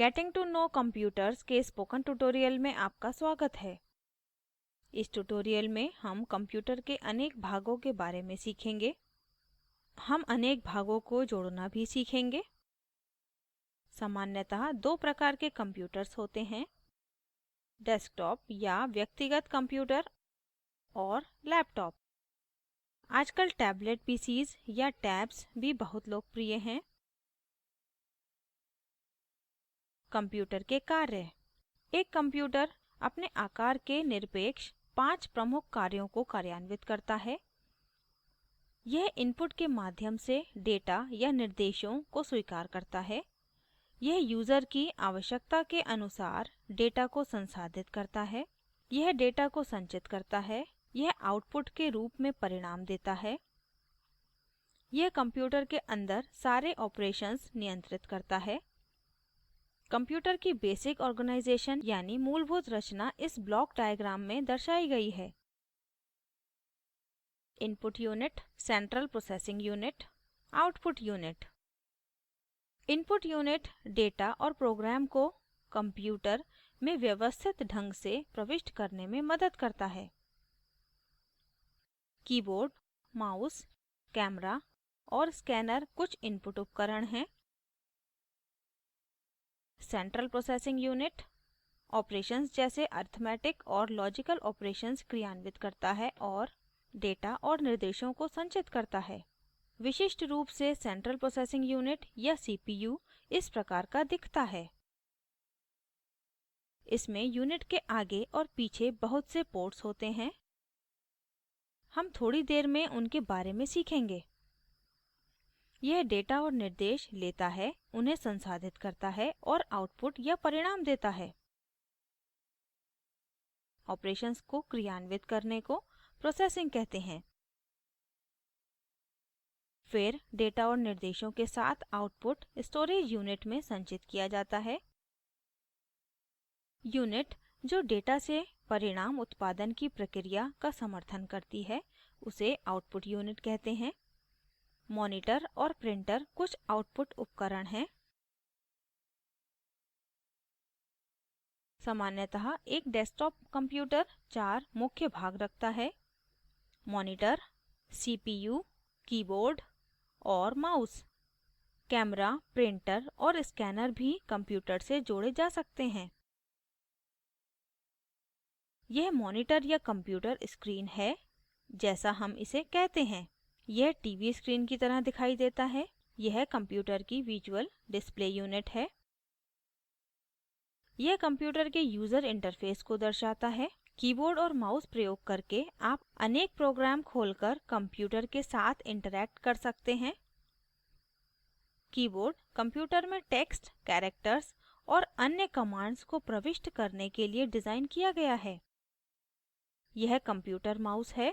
Getting to know computers के spoken tutorial में आपका स्वागत है। इस ट्यूटोरियल में हम कंप्यूटर के अनेक भागों के बारे में सीखेंगे। हम अनेक भागों को जोड़ना भी सीखेंगे। सामान्यतः दो प्रकार के कंप्यूटर्स होते हैं, डेस्कटॉप या व्यक्तिगत कंप्यूटर और लैपटॉप। आजकल टैबलेट पीसीज या टैब्स भी बहुत लोकप्रिय हैं। कंप्यूटर के कार्य। एक कंप्यूटर अपने आकार के निरपेक्ष 5 प्रमुख कार्यों को कार्यान्वित करता है। यह इनपुट के माध्यम से डेटा या निर्देशों को स्वीकार करता है। यह यूज़र की आवश्यकता के अनुसार डेटा को संसाधित करता है। यह डेटा को संचित करता है। यह आउटपुट के रूप में परिणाम देता है। यह कंप्यूटर के अंदर सारे ऑपरेशंस नियंत्रित करता है। कंप्यूटर की बेसिक ऑर्गेनाइजेशन यानी मूलभूत रचना इस ब्लॉक डायग्राम में दर्शाई गई है। Input unit, central processing unit, output unit. Input unit data और प्रोग्राम को कंप्यूटर में व्यवस्थित ढंग से प्रविष्ट करने में मदद करता है। कीबोर्ड, माउस, कैमरा और स्कैनर कुछ इनपुट उपकरण हैं। सेंट्रल प्रोसेसिंग यूनिट ऑपरेशंस जैसे अरिथमेटिक और लॉजिकल ऑपरेशंस क्रियान्वित करता है और डेटा और निर्देशों को संचित करता है। विशिष्ट रूप से सेंट्रल प्रोसेसिंग यूनिट या सीपीयू इस प्रकार का दिखता है। इसमें यूनिट के आगे और पीछे बहुत से पोर्ट्स होते हैं। हम थोड़ी देर में उनके बारे में सीखेंगे। यह डेटा और निर्देश लेता है, उन्हें संसाधित करता है और आउटपुट या परिणाम देता है। ऑपरेशंस को क्रियान्वित करने को प्रोसेसिंग कहते हैं। फिर डेटा और निर्देशों के साथ आउटपुट स्टोरेज यूनिट में संचित किया जाता है। यूनिट जो डेटा से परिणाम उत्पादन की प्रक्रिया का समर्थन करती है उसे आउटपुट यूनिट कहते हैं। मॉनिटर और प्रिंटर कुछ आउटपुट उपकरण हैं। सामान्यतः एक डेस्कटॉप कंप्यूटर 4 मुख्य भाग रखता है: मॉनिटर, सीपीयू, कीबोर्ड और माउस। कैमरा, प्रिंटर और स्कैनर भी कंप्यूटर से जोड़े जा सकते हैं। यह मॉनिटर या कंप्यूटर स्क्रीन है, जैसा हम इसे कहते हैं। यह टीवी स्क्रीन की तरह दिखाई देता है। यह कंप्यूटर की विजुअल डिस्प्ले यूनिट है। यह कंप्यूटर के यूज़र इंटरफेस को दर्शाता है। कीबोर्ड और माउस प्रयोग करके आप अनेक प्रोग्राम खोलकर कंप्यूटर के साथ इंटरैक्ट कर सकते हैं। कीबोर्ड कंप्यूटर में टेक्स्ट, कैरेक्टर्स और अन्य कमांड्स को प्रविष्ट करने के लिए डिज़ाइन किया गया है। यह कंप्यूटर माउस है।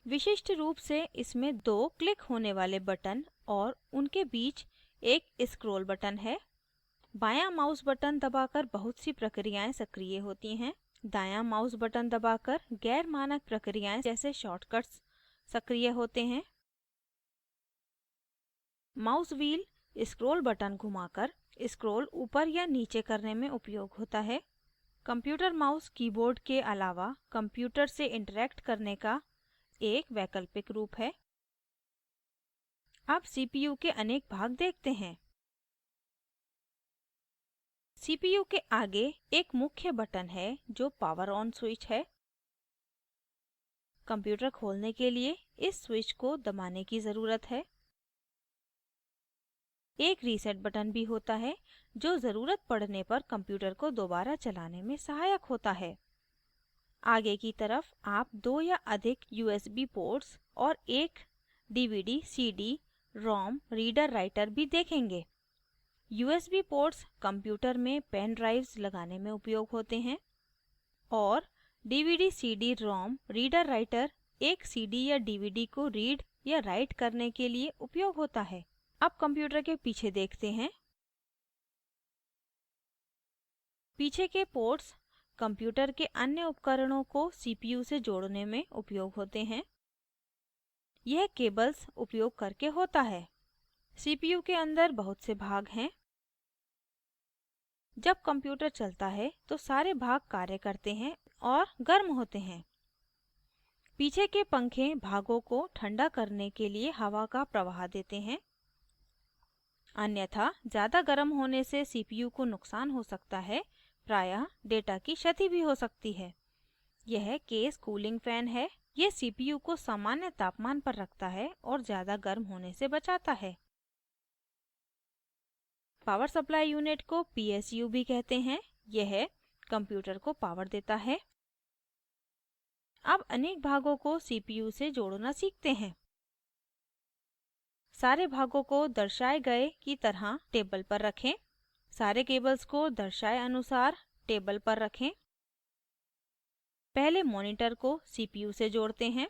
विशिष्ट रूप से इसमें 2 क्लिक होने वाले बटन और उनके बीच एक स्क्रॉल बटन है। बायां माउस बटन दबाकर बहुत सी प्रक्रियाएं सक्रिय होती हैं। दायां माउस बटन दबाकर गैर मानक प्रक्रियाएं जैसे शॉर्टकट्स सक्रिय होते हैं। माउस व्हील स्क्रॉल बटन घुमाकर स्क्रॉल ऊपर या नीचे करने में उपयोग होता है। कंप्यूटर माउस कीबोर्ड के अलावा कंप्यूटर से इंटरैक्ट करने का एक वैकल्पिक रूप है। अब सीपीयू के अनेक भाग देखते हैं। सीपीयू के आगे एक मुख्य बटन है जो पावर ऑन स्विच है। कंप्यूटर खोलने के लिए इस स्विच को दबाने की ज़रूरत है। एक रीसेट बटन भी होता है जो ज़रूरत पड़ने पर कंप्यूटर को दोबारा चलाने में सहायक होता है। आगे की तरफ आप 2 या अधिक यूएसबी पोर्ट्स और एक DVD, CD, ROM reader writer भी देखेंगे। यूएसबी पोर्ट्स कंप्यूटर में पेन ड्राइव्स लगाने में उपयोग होते हैं और DVD, CD, ROM reader writer एक सीडी या डीवीडी को रीड या राइट करने के लिए उपयोग होता है। अब कंप्यूटर के पीछे देखते हैं। पीछे के पोर्ट्स कंप्यूटर के अन्य उपकरणों को सीपीयू से जोड़ने में उपयोग होते हैं। यह केबल्स उपयोग करके होता है। सीपीयू के अंदर बहुत से भाग हैं। जब कंप्यूटर चलता है तो सारे भाग कार्य करते हैं और गर्म होते हैं। पीछे के पंखे भागों को ठंडा करने के लिए हवा का प्रवाह देते हैं, अन्यथा ज़्यादा गर्म होने से सीपीयू को नुकसान हो सकता है, प्रायः डेटा की क्षति भी हो सकती है। यह केस कूलिंग फ़ैन है। ये सीपीयू को सामान्य तापमान पर रखता है और ज़्यादा गर्म होने से बचाता है। पावर सप्लाई यूनिट को पीएसयू भी कहते हैं। यह कंप्यूटर को पावर देता है। अब अनेक भागों को सीपीयू से जोड़ना सीखते हैं। सारे भागों को दर्शाए गए की तरह टेबल पर रखें। सारे केबल्स को दर्शाए अनुसार टेबल पर रखें। पहले मॉनिटर को सीपीयू से जोड़ते हैं।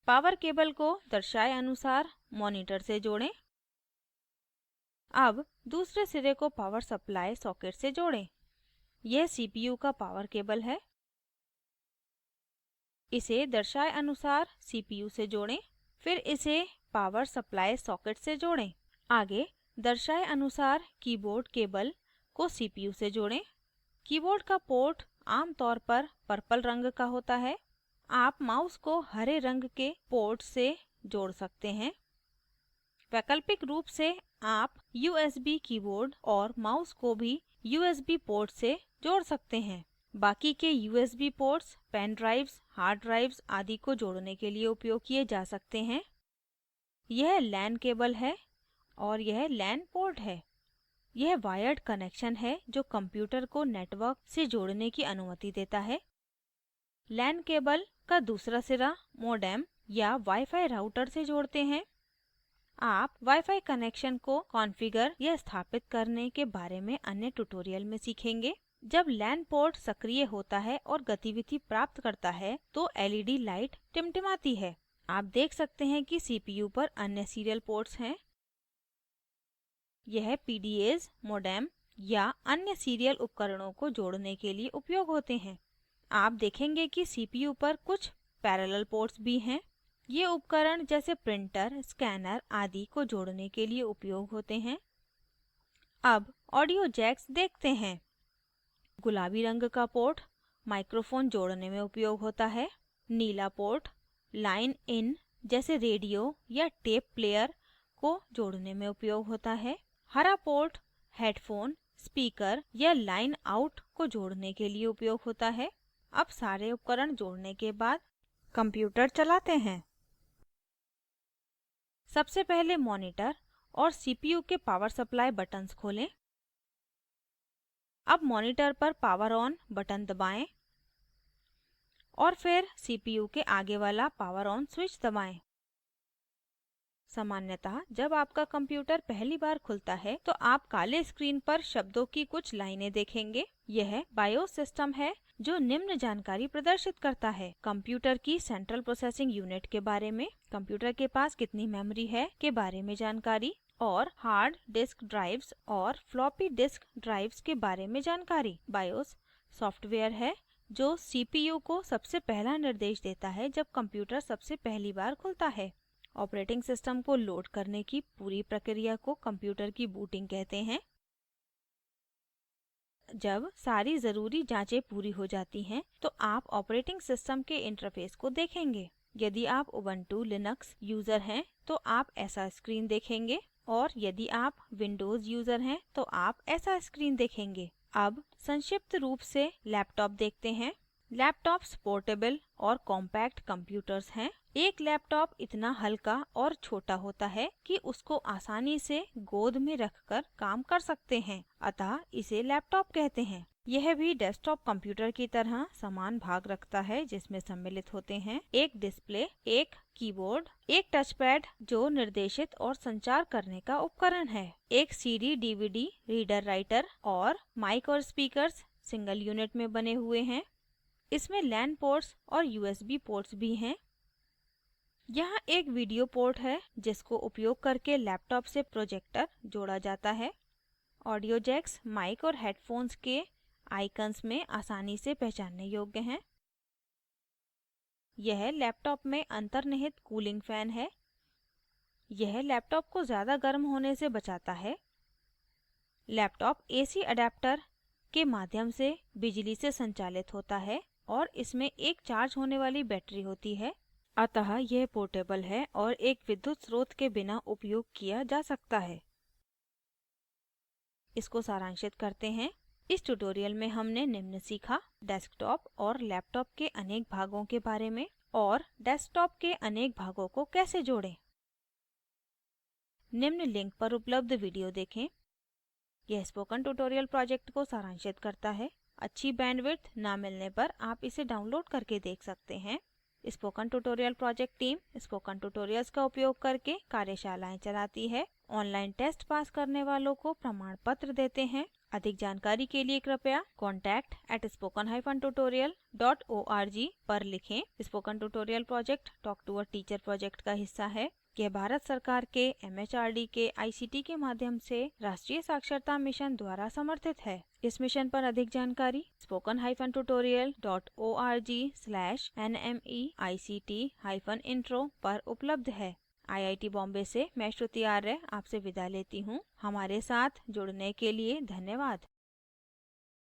पावर केबल को दर्शाए अनुसार मॉनिटर से जोड़ें। अब दूसरे सिरे को पावर सप्लाई सॉकेट से जोड़ें। यह सीपीयू का पावर केबल है। इसे दर्शाए अनुसार सीपीयू से जोड़ें, फिर इसे पावर सप्लाई सॉकेट से जोड़ें। आगे दर्शाए अनुसार कीबोर्ड केबल को सीपीयू से जोड़ें। कीबोर्ड का पोर्ट आमतौर पर पर्पल रंग का होता है। आप माउस को हरे रंग के पोर्ट से जोड़ सकते हैं। वैकल्पिक रूप से आप यूएसबी कीबोर्ड और माउस को भी यूएसबी पोर्ट से जोड़ सकते हैं। बाकी के USB ports pen drives, hard drives आदि को जोड़ने के लिए उपयोग किए जा सकते हैं। यह लैन केबल है और यह लैन पोर्ट है। यह वायर्ड कनेक्शन है जो कंप्यूटर को नेटवर्क से जोड़ने की अनुमति देता है। लैन केबल का दूसरा सिरा मॉडेम या वाईफाई राउटर से जोड़ते हैं। आप वाईफाई कनेक्शन को कॉन्फ़िगर या स्थापित करने के बारे में अन्य ट्यूटोरियल में सीखेंगे। जब लैन पोर्ट सक्रिय होता है और गतिविधि प्राप्त करता है तो एलईडी लाइट टिमटिमाती है। आप देख सकते हैं कि सीपीयू पर अन्य सीरियल पोर्ट्स हैं। यह पीडीएज़, मॉडेम या अन्य सीरियल उपकरणों को जोड़ने के लिए उपयोग होते हैं। आप देखेंगे कि सीपीयू पर कुछ पैरेलल पोर्ट्स भी हैं। ये उपकरण जैसे प्रिंटर, स्कैनर आदि को जोड़ने के लिए उपयोग होते हैं। अब ऑडियो जैक्स देखते हैं। गुलाबी रंग का पोर्ट माइक्रोफोन जोड़ने में उपयोग होता है। नीला पोर्ट लाइन इन जैसे रेडियो या टेप प्लेयर को जोड़ने में उपयोग होता है। हरा पोर्ट हेडफोन, स्पीकर या लाइन आउट को जोड़ने के लिए उपयोग होता है। अब सारे उपकरण जोड़ने के बाद कंप्यूटर चलाते हैं। सबसे पहले मॉनिटर और सीपीयू के पावर सप्लाई बटन्स खोलें। अब मॉनिटर पर पावर ऑन बटन दबाएं और फिर सीपीयू के आगे वाला पावर ऑन स्विच दबाएं। सामान्यतः जब आपका कंप्यूटर पहली बार खुलता है तो आप काले स्क्रीन पर शब्दों की कुछ लाइनें देखेंगे। यह बायोस सिस्टम है जो निम्न जानकारी प्रदर्शित करता है: कंप्यूटर की सेंट्रल प्रोसेसिंग यूनिट के बारे में, कंप्यूटर के पास कितनी मेमोरी है के बारे में जानकारी, और हार्ड डिस्क ड्राइव्स और फ्लॉपी डिस्क ड्राइव्स के बारे में जानकारी। बायोस सॉफ्टवेयर है जो सीपीयू को सबसे पहला निर्देश देता है जब कंप्यूटर सबसे पहली बार खुलता है। ऑपरेटिंग सिस्टम को लोड करने की पूरी प्रक्रिया को कंप्यूटर की बूटिंग कहते हैं। जब सारी ज़रूरी जांचें पूरी हो जाती हैं तो आप ऑपरेटिंग सिस्टम के इंटरफेस को देखेंगे। यदि आप उबंटू लिनक्स यूज़र हैं तो आप ऐसा स्क्रीन देखेंगे, और यदि आप विंडोज़ यूज़र हैं तो आप ऐसा स्क्रीन देखेंगे। अब संक्षिप्त रूप से लैपटॉप देखते हैं। लैपटॉप्स पोर्टेबल और कॉम्पैक्ट कंप्यूटर्स हैं। एक लैपटॉप इतना हल्का और छोटा होता है कि उसको आसानी से गोद में रखकर काम कर सकते हैं, अतः इसे लैपटॉप कहते हैं। यह भी डेस्कटॉप कंप्यूटर की तरह समान भाग रखता है जिसमें सम्मिलित होते हैं एक डिस्प्ले, एक कीबोर्ड, एक टचपैड जो निर्देशित और संचार करने का उपकरण है, एक सीडी डीवीडी रीडर राइटर, और माइक और स्पीकर्स सिंगल यूनिट में बने हुए हैं। इसमें लैन पोर्ट्स और यूएसबी पोर्ट्स भी हैं। यहाँ एक वीडियो पोर्ट है जिसको उपयोग करके लैपटॉप से प्रोजेक्टर जोड़ा जाता है। ऑडियो जैक्स माइक और हेडफोन्स के आइकन्स में आसानी से पहचानने योग्य हैं। यह लैपटॉप में अंतर्निहित कूलिंग फ़ैन है। यह लैपटॉप को ज़्यादा गर्म होने से बचाता है। लैपटॉप ac adapter के माध्यम से बिजली से संचालित होता है और इसमें एक चार्ज होने वाली बैटरी होती है, अतः यह पोर्टेबल है और एक विद्युत स्रोत के बिना उपयोग किया जा सकता है। इसको सारांशित करते हैं। इस ट्यूटोरियल में हमने निम्न सीखा: डेस्कटॉप और लैपटॉप के अनेक भागों के बारे में और डेस्कटॉप के अनेक भागों को कैसे जोड़ें। निम्न लिंक पर उपलब्ध वीडियो देखें। यह स्पोकन ट्यूटोरियल प्रोजेक्ट को सारांशित करता है। अच्छी बैंडविड्थ ना मिलने पर आप इसे डाउनलोड करके देख सकते हैं। Spoken tutorial project team spoken tutorials का उपयोग करके कार्यशालाएं चलाती है। ऑनलाइन टेस्ट पास करने वालों को प्रमाण पत्र देते हैं। अधिक जानकारी के लिए कृपया contact@spokentutorial.org पर लिखें। Spoken tutorial project talk to a teacher project का हिस्सा है। यह भारत सरकार के MHRD के ICT के माध्यम से राष्ट्रीय साक्षरता मिशन द्वारा समर्थित है। इस मिशन पर अधिक जानकारी spoken-tutorial.org/nmeict-intro पर उपलब्ध है। IIT बॉम्बे से मैं श्रुति आर्य आपसे विदा लेती हूँ। हमारे साथ जुड़ने के लिए धन्यवाद।